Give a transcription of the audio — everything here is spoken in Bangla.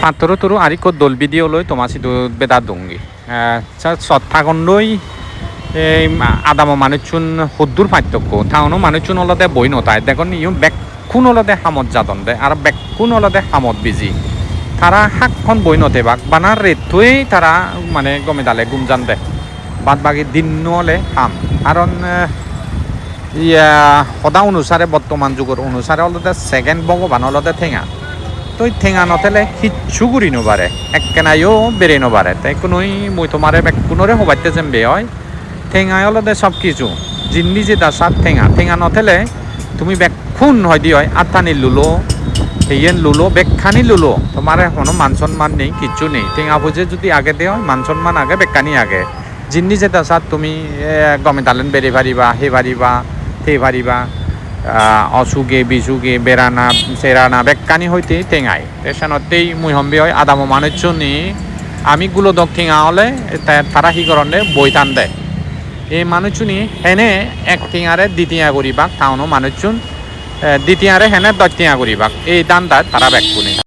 পাতৰো তোৰো আৰিকো দল ভিডিঅ' লৈ তোমাচি বেদা দংগি সত্তাখণ্ডই এই আদাম মানুষজন সদ্দুর পার্থক্য টাউনও মানুষজন অলতে বই নতায় দেখুন ইউ বেকুন অলতে হামত যাতন দে আর বেকুন অলতে হামত বিজি তারা হাকখন বই নতে বাক বানার রেতুই তারা মানে গমে দালে গুমজান দে বাদ বাকি দিন নলে হাম কারণ ইয়া সদা অনুসারে বর্তমান যুগের অনুসারে অলতে সেকেন্ড ভগবান অলতে ঠেঙা তো ঠেঙা নথেলে কিচ্ছু করি নবারে এককেনাইও বেড়ে নবারে তাই কোনোই মই তোমারে বেকুনরে হবাইতে যেন বে হয় ঠেঙায় অলতে সব কিছু জিন্নি যেটা সাত ঠেঙা ঠেঙা নথেলে তুমি বেক্ষুন হয় দি হয় আত্মানি লুলো হেয়েন লুলো বেক্ষানি লুলো তোমার কোনো মান সম্মান নেই কিচ্ছু নেই ঠেঙা বুঝে যদি আগে দেওয়া হয় মান সম্মান আগে বেক্ষানি আগে জিন্নি যেটা সাত তুমি গমে দালেন বেড়ে পারিবা হে পারিবা থে পারিবা অসুগে বিসুগে বেড়ানা সেরানা বেক্ষানি হইতে ঠেঙায় তেসানতেই মুই হম্বি হয় আদাম মানুষজনই আমি গুলো দক ঠেঙা হলে তারা হি করণে বই টান দেয় এই মানুষজনই হেনে এক টিঙারে দ্বিতীয়া করিবাক টাউনও মানুষজন দ্বিতীয়ারে হেনে দশ টিঙা করিবাক এই দানটা তারা ব্যাক